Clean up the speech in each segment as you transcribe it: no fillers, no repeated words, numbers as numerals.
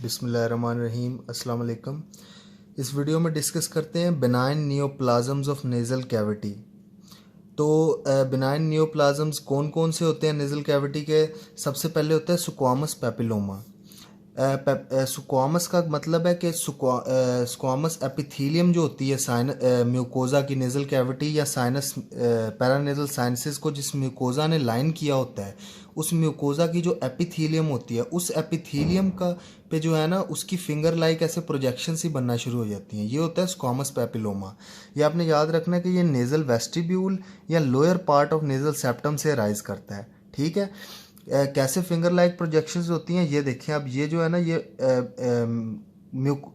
बिस्मिल्लाहिर्रहमानिर्रहीम अस्सलाम वालेकुम। इस वीडियो में डिस्कस करते हैं benign neoplasms of nasal cavity. तो बेनाइन नियोप्लाज्म्स कौन कौन से होते हैं नेज़ल कैविटी के? सबसे पहले होता है स्क्वामस पेपिलोमा। स्क्वामस का मतलब है कि स्क्वामस एपिथेलियम जो होती है म्यूकोजा की नेज़ल कैविटी या साइनस पैरानेज़ल साइनसेस को जिस म्यूकोजा ने लाइन किया होता है, उस म्यूकोजा की जो एपिथेलियम होती है, उस एपिथेलियम का पे जो है ना उसकी फिंगर लाइक ऐसे प्रोजेक्शन ही बनना शुरू हो जाती हैं। ये होता है स्क्वामस पेपिलोमा। ये आपने याद रखना है कि ये नेज़ल वेस्टिब्यूल या lower part of nasal septum से राइज करता है। ठीक है। कैसे फिंगर लाइक प्रोजेक्शंस होती हैं ये देखें। अब ये जो है ना ये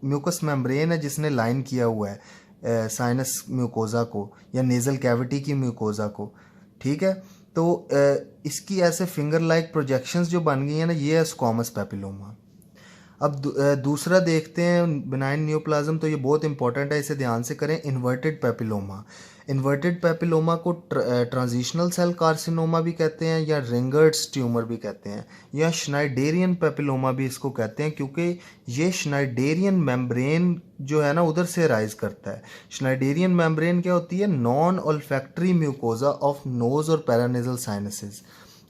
म्यूकस मेम्ब्रेन है जिसने लाइन किया हुआ है साइनस म्यूकोजा को या नेज़ल कैविटी की म्यूकोजा को। ठीक है। तो इसकी ऐसे फिंगर लाइक प्रोजेक्शंस जो बन गई हैं ना, ये है स्क्वामस पेपिलोमा। अब दूसरा देखते हैं बेनाइन नियोप्लाज्म। तो ये बहुत इंपॉर्टेंट है, इसे ध्यान से करें। Inverted papilloma. इन्वर्टेड पेपिलोमा को ट्रांजिशनल सेल कार्सिनोमा भी कहते हैं या रिंगर्ड्स ट्यूमर भी कहते हैं या श्नाइडेरियन पेपिलोमा भी इसको कहते हैं, क्योंकि ये श्नाइडेरियन मेम्ब्रेन जो है ना उधर से राइज करता है। श्नाइडेरियन मेम्ब्रेन क्या होती है? Non olfactory mucosa of nose और पैरानेजल साइनसेस।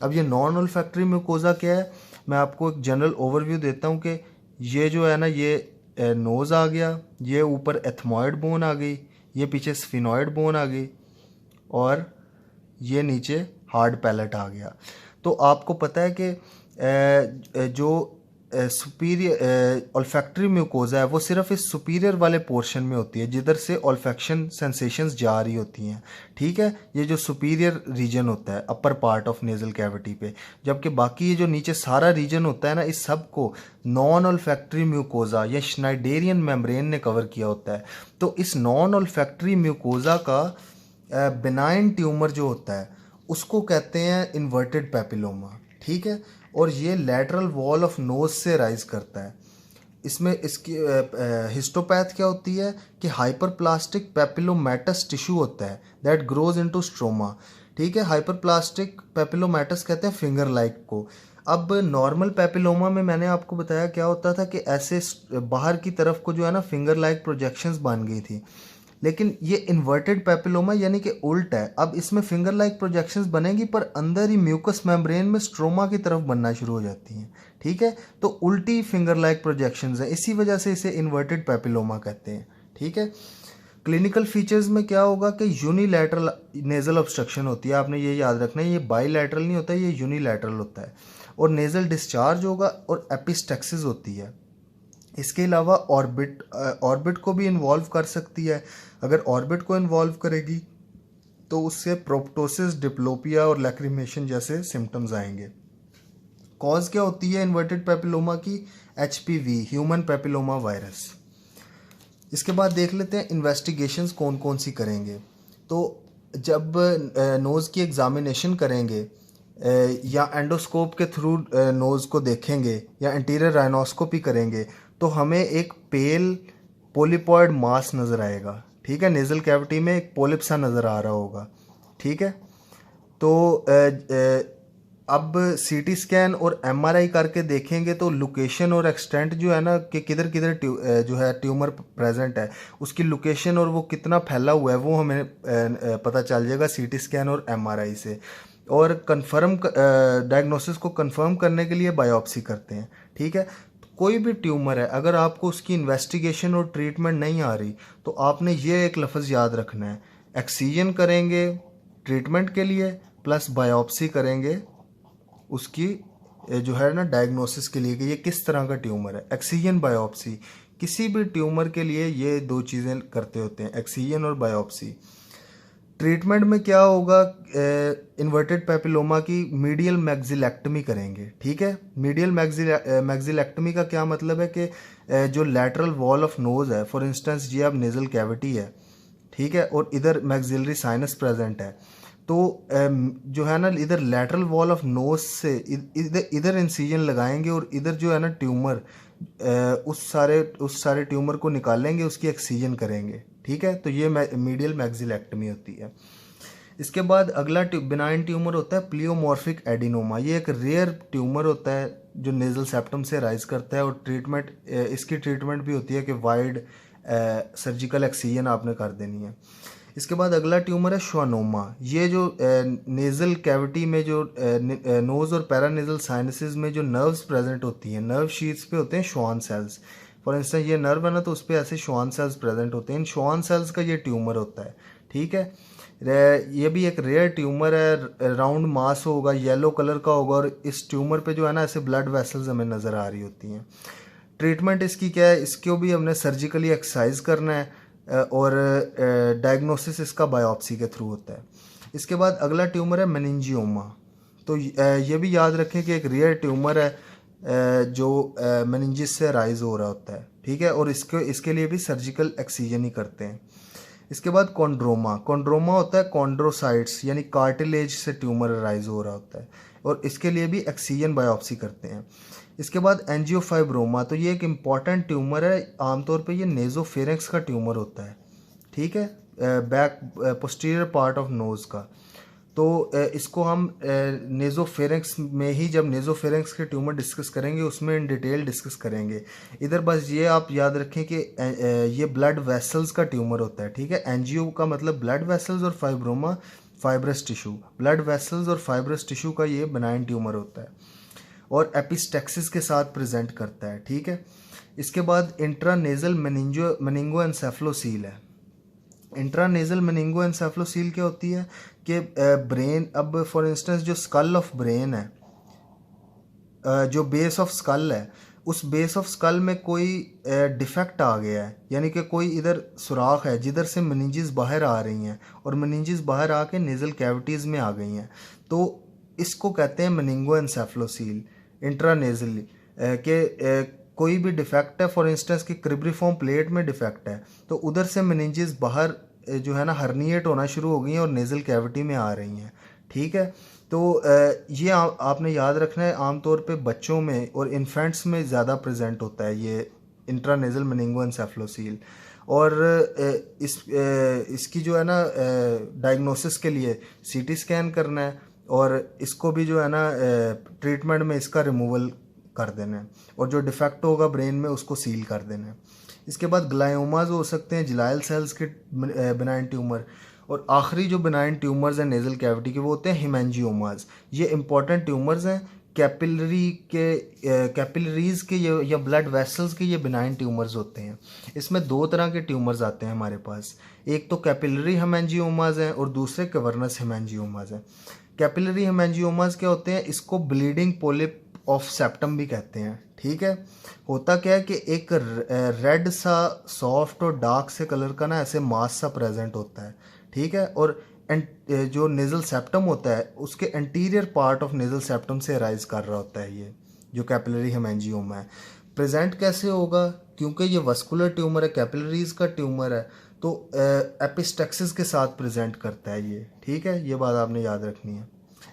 अब ये नॉन ओल्फैक्टरी म्यूकोजा क्या है? मैं आपको एक जनरल ओवरव्यू देता हूँ कि ये जो है ना ये नोज़ आ गया, ये ऊपर एथमॉइड बोन आ गई, ये पीछे स्फिनॉइड बोन आ गई और ये नीचे हार्ड पैलेट आ गया। तो आपको पता है कि जो सुपीरियर ओल्फैक्टरी म्यूकोजा है वो सिर्फ इस सुपीरियर वाले पोर्शन में होती है जिधर से ओल्फैक्शन सेंसेशंस जा रही होती हैं। ठीक है। ये जो सुपीरियर रीजन होता है upper part of nasal cavity पे, जबकि बाकी ये जो नीचे सारा रीजन होता है ना, इस सब को नॉन ओल्फैक्टरी म्यूकोजा या श्नाइडेरियन मेम्ब्रेन ने कवर किया होता है। तो इस नॉन ओल्फैक्टरी म्यूकोजा का बेनाइन ट्यूमर जो होता है उसको कहते हैं इन्वर्टेड पेपिलोमा। ठीक है। और ये लैटरल वॉल ऑफ नोज से राइज करता है। इसमें इसकी हिस्टोपैथ क्या होती है कि हाइपरप्लास्टिक पेपिलोमेटस टिश्यू होता है दैट ग्रोज इनटू स्ट्रोमा। ठीक है। हाइपरप्लास्टिक पेपिलोमेटस कहते हैं फिंगर लाइक को। अब नॉर्मल पेपिलोमा में मैंने आपको बताया क्या होता था कि ऐसे बाहर की तरफ को जो है ना फिंगर लाइक प्रोजेक्शंस बन गई थी, लेकिन ये इन्वर्टेड पेपिलोमा यानी कि उल्ट है। अब इसमें फिंगर लाइक प्रोजेक्शंस बनेंगी पर अंदर ही म्यूकस मेम्ब्रेन में स्ट्रोमा की तरफ बनना शुरू हो जाती हैं। ठीक है। तो उल्टी फिंगर लाइक प्रोजेक्शंस है, इसी वजह से इसे इन्वर्टेड पेपिलोमा कहते हैं। ठीक है। क्लिनिकल फीचर्स में क्या होगा कि यूनिलैटरल नेज़ल ऑब्स्ट्रक्शन होती है। आपने ये याद रखना है, ये बाईलैटरल नहीं होता, ये यूनिलैटरल होता है। और नेज़ल डिस्चार्ज होगा और एपिस्टेक्सिस होती है। इसके अलावा ऑर्बिट को भी इन्वॉल्व कर सकती है। अगर ऑर्बिट को इन्वॉल्व करेगी तो उससे प्रोप्टोसिस, डिप्लोपिया और लैक्रिमेशन जैसे सिम्टम्स आएंगे। कॉज क्या होती है इन्वर्टेड पेपिलोमा की? HPV, human papilloma virus. इसके बाद देख लेते हैं इन्वेस्टिगेशंस कौन कौन सी करेंगे। तो जब नोज़ की एग्जामिनेशन करेंगे या एंडोस्कोप के थ्रू नोज़ को देखेंगे या एंटीरियर राइनोस्कोपी करेंगे तो हमें एक पेल पोलिपॉइड मास नज़र आएगा। ठीक है। नेज़ल कैविटी में एक पोलिप सा नज़र आ रहा होगा। ठीक है। तो अब CT स्कैन और MRI करके देखेंगे तो लोकेशन और एक्सटेंट जो है ना कि किधर किधर जो है ट्यूमर प्रेजेंट है, उसकी लोकेशन और वो कितना फैला हुआ है वो हमें पता चल जाएगा CT स्कैन और MRI से। और कंफर्म डायग्नोसिस को कंफर्म करने के लिए बायोप्सी करते हैं। ठीक है। कोई भी ट्यूमर है, अगर आपको उसकी इन्वेस्टिगेशन और ट्रीटमेंट नहीं आ रही तो आपने ये एक लफ्ज़ याद रखना है, एक्सीजन करेंगे ट्रीटमेंट के लिए प्लस बायोप्सी करेंगे उसकी जो है ना डायग्नोसिस के लिए कि ये किस तरह का ट्यूमर है। एक्सीजन, बायोप्सी, किसी भी ट्यूमर के लिए ये दो चीज़ें करते होते हैं, एक्सीजन और बायोप्सी। ट्रीटमेंट में क्या होगा? इन्वर्टेड पेपिलोमा की मीडियल मैक्सिलेक्टमी करेंगे। ठीक है। मीडियल मैक्सिलेक्टमी का क्या मतलब है कि जो लैटरल वॉल ऑफ नोज़ है, फॉर इंस्टेंस ये अब नेज़ल कैविटी है, ठीक है, और इधर मैक्सिलरी साइनस प्रेजेंट है, तो जो है ना इधर लैटरल वॉल ऑफ नोज से इधर इंसिजन लगाएंगे और इधर जो है ना ट्यूमर उस सारे ट्यूमर को निकालेंगे, उसकी एक्सीजन करेंगे। ठीक है। तो ये मीडियल मैक्सिलेक्टमी होती है। इसके बाद अगला बिनाइन ट्यूमर होता है प्लियोमॉर्फिक एडिनोमा। ये एक रेयर ट्यूमर होता है जो नेजल सेप्टम से राइज करता है, और इसकी ट्रीटमेंट भी होती है कि वाइड सर्जिकल एक्सीजन आपने कर देनी है। इसके बाद अगला ट्यूमर है श्वानोमा। ये जो नेज़ल कैविटी में जो नोज़ और पैरानेजल साइनसेस में जो नर्व्स प्रेजेंट होती हैं, नर्व शीट्स पे होते हैं श्वान सेल्स। फॉर इंस्टेंस ये नर्व है ना, तो उस पर ऐसे श्वान सेल्स प्रेजेंट होते हैं। इन श्वान सेल्स का ये ट्यूमर होता है, ठीक है। ये भी एक रेयर ट्यूमर है, राउंड मास होगा, येलो कलर का होगा, और इस ट्यूमर पे जो है ना ऐसे ब्लड वेसल्स हमें नज़र आ रही होती हैं। ट्रीटमेंट इसकी क्या है, इसको भी हमने सर्जिकली एक्सरसाइज करना है, और डायग्नोसिस इसका बायोप्सी के थ्रू होता है। इसके बाद अगला ट्यूमर है मेनिंजियोमा। तो ये भी याद रखें कि एक रेयर ट्यूमर है जो मेनिंजिस से राइज हो रहा होता है, ठीक है, और इसके लिए भी सर्जिकल एक्सीजन ही करते हैं। इसके बाद कॉन्ड्रोमा। कॉन्ड्रोमा होता है कॉन्ड्रोसाइट्स, यानी कार्टिलेज से ट्यूमर राइज हो रहा होता है, और इसके लिए भी एक्सीजन बायोप्सी करते हैं। इसके बाद एंजियोफाइब्रोमा। तो ये एक इम्पॉर्टेंट ट्यूमर है, आमतौर पे ये नेज़ोफेरेंक्स का ट्यूमर होता है, ठीक है, back posterior part of nose का। तो इसको हम नेज़ोफेरेंक्स में ही, जब नेज़ोफेरेंक्स के ट्यूमर डिस्कस करेंगे उसमें इन डिटेल डिस्कस करेंगे। इधर बस ये आप याद रखें कि ये ब्लड वेसल्स का ट्यूमर होता है, ठीक है। एंजियो का मतलब ब्लड वेसल्स, और fibroma fibrous tissue. Blood vessels और फाइब्रस टिश्यू का ये बेनाइन ट्यूमर होता है, और एपिस्टेक्सिस के साथ प्रेजेंट करता है, ठीक है। इसके बाद इंट्रानेजल मेनिंगोएन्सेफलोसील है। इंट्रानेजल मेनिंगोएन्सेफलोसील क्या होती है कि ब्रेन, अब फॉर इंस्टेंस जो स्कल ऑफ ब्रेन है, जो बेस ऑफ स्कल है, उस बेस ऑफ स्कल में कोई डिफेक्ट आ गया है, यानी कि कोई इधर सुराख है जिधर से मेनिंजेस बाहर आ रही हैं, और मेनिंजेस बाहर आके नेजल कैविटीज़ में आ गई हैं, तो इसको कहते हैं मेनिंगोएन्सेफलोसील इंट्रानेजली। के कोई भी डिफेक्ट है, फॉर इंस्टेंस कि क्रिब्रिफॉर्म प्लेट में डिफेक्ट है, तो उधर से मेनिंजेस बाहर जो है ना हर्निएट होना शुरू हो गई हैं और नेजल कैविटी में आ रही हैं, ठीक है। तो ये आपने याद रखना है, आमतौर पे बच्चों में और इन्फेंट्स में ज़्यादा प्रेजेंट होता है ये इंट्रानेजल मेनिंगोएन्सेफलोसील। और इसकी जो है ना डायग्नोसिस के लिए सीटी स्कैन करना है, और इसको भी जो है ना ट्रीटमेंट में इसका रिमूवल कर देना है, और जो डिफेक्ट होगा ब्रेन में उसको सील कर देना है। इसके बाद ग्लायोमाज हो सकते हैं, जिलाइल सेल्स के बेनाइन ट्यूमर। और आखिरी जो बेनाइन ट्यूमर्स हैं नेजल कैविटी के, वो होते हैं हिमेंजियोमाज। ये इंपॉर्टेंट ट्यूमर्स हैं, कैपिलरीज के या ब्लड वेसल्स के ये बेनाइन ट्यूमर्स होते हैं। इसमें दो तरह के ट्यूमर्स आते हैं हमारे पास, एक तो कैपिलरी हेमेंजियोमाज हैं और दूसरे कवर्नस हेमेंजियोमाज हैं। कैपिलरी हेमेंजियोमाज क्या होते हैं, इसको ब्लीडिंग पोलिप ऑफ सेप्टम भी कहते हैं, ठीक है। होता क्या है कि एक रेड सा सॉफ्ट और डार्क से कलर का ना ऐसे मास सा प्रेजेंट होता है, ठीक है, और जो नेजल सेप्टम होता है उसके anterior part of nasal septum से राइज कर रहा होता है ये जो कैपिलरी हेमेंजियोमा है। प्रेजेंट कैसे होगा, क्योंकि ये वस्कुलर ट्यूमर है, कैपिलरीज का ट्यूमर है, तो एपिस्टेक्सिस के साथ प्रेजेंट करता है ये, ठीक है। ये बात आपने याद रखनी है,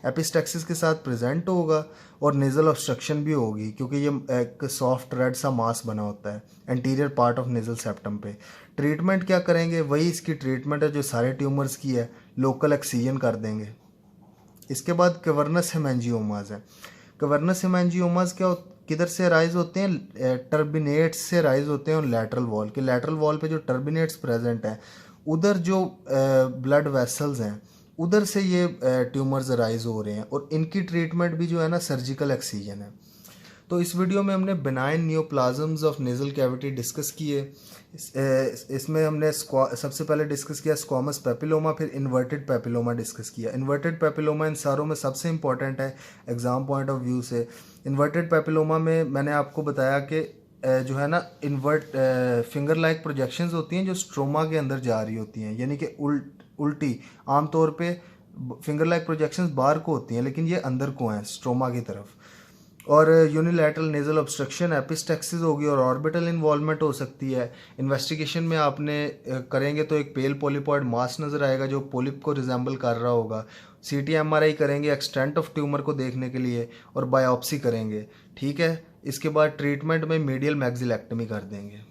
एपिस्टेक्सिस के साथ प्रेजेंट होगा, और नेजल ऑब्स्ट्रक्शन भी होगी, क्योंकि ये एक सॉफ्ट रेड सा मास बना होता है anterior part of nasal septum पे। ट्रीटमेंट क्या करेंगे, वही इसकी ट्रीटमेंट है जो सारे ट्यूमर्स की है, लोकल एक्सीजन कर देंगे। इसके बाद कवर्नस हेमेंजियोमाज है। कवर्नस हेमेंजियोमाज किधर से राइज होते हैं, टर्बिनेट्स से राइज होते हैं, और लैटरल वॉल के लैटरल वॉल पे जो टर्बिनेट्स प्रेजेंट हैं, उधर जो ब्लड वेसल्स हैं, उधर से ये ट्यूमर्स राइज हो रहे हैं, और इनकी ट्रीटमेंट भी जो है ना सर्जिकल एक्सीजन है। तो इस वीडियो में हमने benign neoplasms of nasal cavity discuss किए। इसमें हमने सबसे पहले डिस्कस किया स्क्वामस पेपिलोमा, फिर इन्वर्टेड पेपिलोमा डिस्कस किया। इन्वर्टेड पेपिलोमा इन सारों में सबसे इंपॉर्टेंट है एग्ज़ाम पॉइंट ऑफ व्यू से। इन्वर्टेड पेपिलोमा में मैंने आपको बताया कि जो है ना फिंगर लाइक प्रोजेक्शंस होती हैं जो स्ट्रोमा के अंदर जा रही होती हैं, यानी कि उल्टी। आमतौर पे फिंगर लाइक प्रोजेक्शंस बाहर को होती हैं, लेकिन ये अंदर को हैं स्ट्रोमा की तरफ। और यूनिलैटरल नेजल ऑब्स्ट्रक्शन, एपिस्टेक्सिस होगी, और ऑर्बिटल इन्वॉल्वमेंट हो सकती है। इन्वेस्टिगेशन में आपने करेंगे तो एक पेल पोलिपॉइड मास नज़र आएगा जो पोलिप को रिजेंबल कर रहा होगा। CT MRI करेंगे एक्सटेंट ऑफ ट्यूमर को देखने के लिए, और बायोप्सी करेंगे, ठीक है। इसके बाद ट्रीटमेंट में मीडियल मैक्सिलेक्टमी कर देंगे।